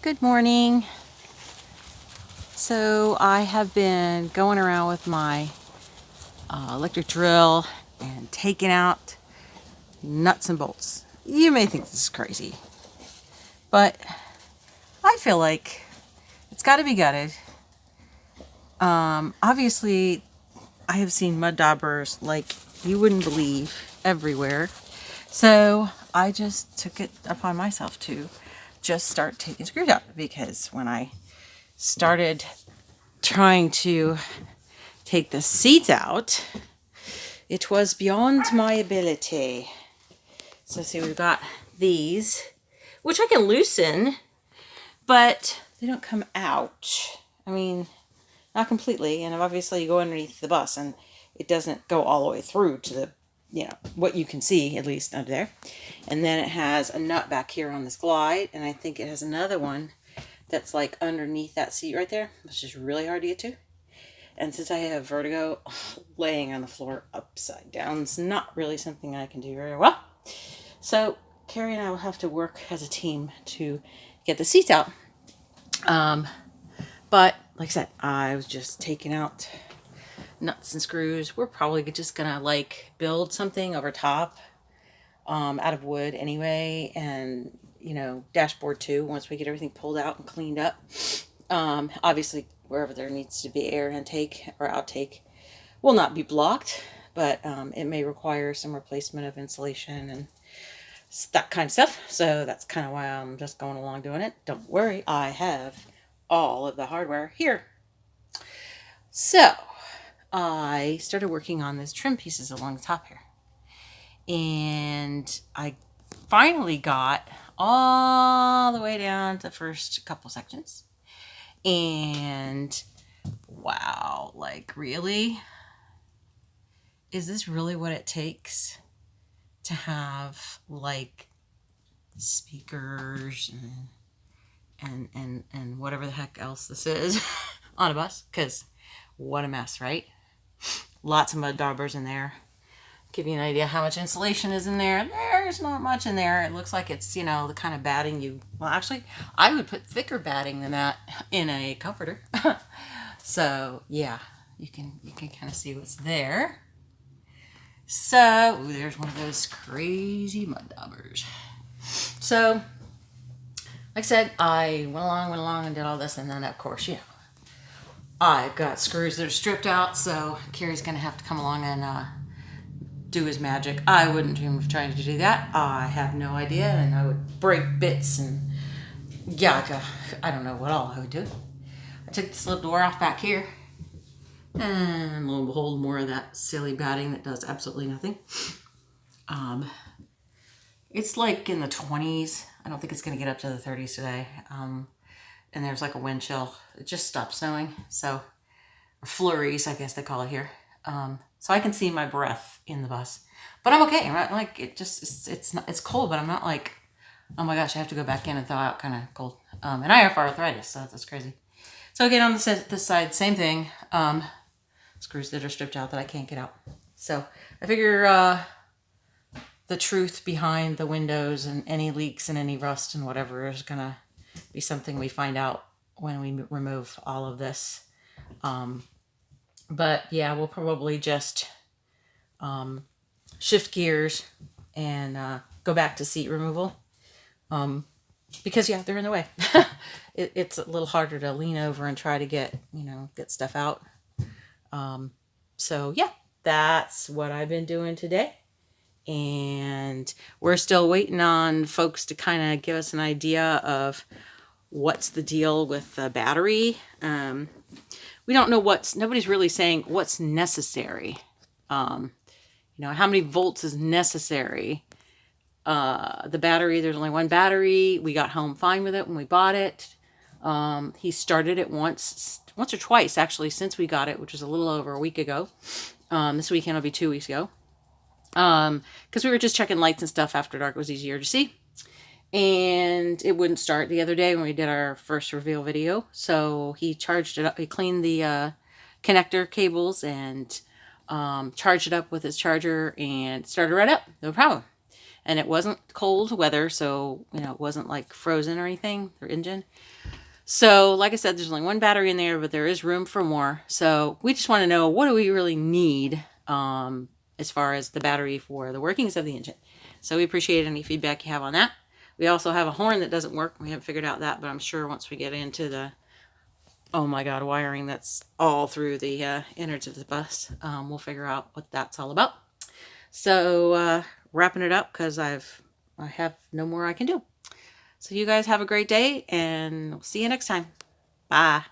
Good morning. So I have been going around with my electric drill and taking out nuts and bolts. You may think this is crazy, but I feel like it's got to be gutted. Obviously, I have seen mud daubers like you wouldn't believe everywhere. So I just took it upon myself to just start taking screws out, because when I started trying to take the seats out, it was beyond my ability. So see, we've got these, which I can loosen, but they don't come out. I mean, not completely. And obviously you go underneath the bus and it doesn't go all the way through to the, what you can see, at least under there. And then it has a nut back here on this glide. And I think it has another one that's like underneath that seat right there, which is really hard to get to. And since I have vertigo, laying on the floor upside down is not really something I can do very well. So Carrie and I will have to work as a team to get the seats out. But like I said, I was just taking out nuts and screws. We're probably just gonna like build something over top out of wood anyway, and dashboard too, once we get everything pulled out and cleaned up. Obviously wherever there needs to be air intake or outtake will not be blocked, but it may require some replacement of insulation and that kind of stuff. So that's kind of why I'm just going along doing it. Don't worry, I have all of the hardware here. So I started working on these trim pieces along the top here, and I finally got all the way down to the first couple sections. And wow, like, really? Is this really what it takes to have like speakers and whatever the heck else this is on a bus? Because what a mess, right? Lots of mud daubers in there. Give you an idea how much insulation is in there. There's not much in there. It looks like it's, the kind of batting well, actually, I would put thicker batting than that in a comforter. So yeah, you can kind of see what's there. So there's one of those crazy mud daubers. So like I said, I went along and did all this, and then of course, I've got screws that are stripped out, so Carrie's gonna have to come along and do his magic. I wouldn't dream of trying to do that. I have no idea, and I would break bits, and I don't know what all I would do. I took the slip door off back here, and lo and behold, more of that silly batting that does absolutely nothing. It's like in the 20s. I don't think it's going to get up to the 30s today. And there's like a wind chill. It just stopped snowing. So, or flurries, I guess they call it here. So I can see my breath in the bus, but I'm okay. I'm not like, it's cold, but I'm not like, oh my gosh, I have to go back in and thaw out kind of cold. And I have arthritis, so that's crazy. So again, on this side, same thing. Screws that are stripped out that I can't get out. So I figure the truth behind the windows and any leaks and any rust and whatever is gonna be something we find out when we remove all of this. But yeah, we'll probably just shift gears and go back to seat removal. Because they're in the way. It's a little harder to lean over and try to get stuff out. So yeah, that's what I've been doing today. And we're still waiting on folks to kind of give us an idea of what's the deal with the battery. We don't know nobody's really saying what's necessary. How many volts is necessary. The battery, there's only one battery. We got home fine with it when we bought it. He started it once or twice actually since we got it, which was a little over a week ago. This weekend will be 2 weeks ago. Because we were just checking lights and stuff after dark. It was easier to see. And it wouldn't start the other day when we did our first reveal video. So he charged it up. He cleaned the connector cables and charged it up with his charger and started right up. No problem. and it wasn't cold weather, so it wasn't like frozen or anything, their engine. So like I said, there's only one battery in there, but there is room for more. So we just want to know, what do we really need as far as the battery for the workings of the engine. So we appreciate any feedback you have on that. We also have a horn that doesn't work. We haven't figured out that, but I'm sure once we get into the, oh my God, wiring that's all through the innards of the bus, we'll figure out what that's all about. So wrapping it up, because I have no more I can do. So you guys have a great day, and see you next time. Bye.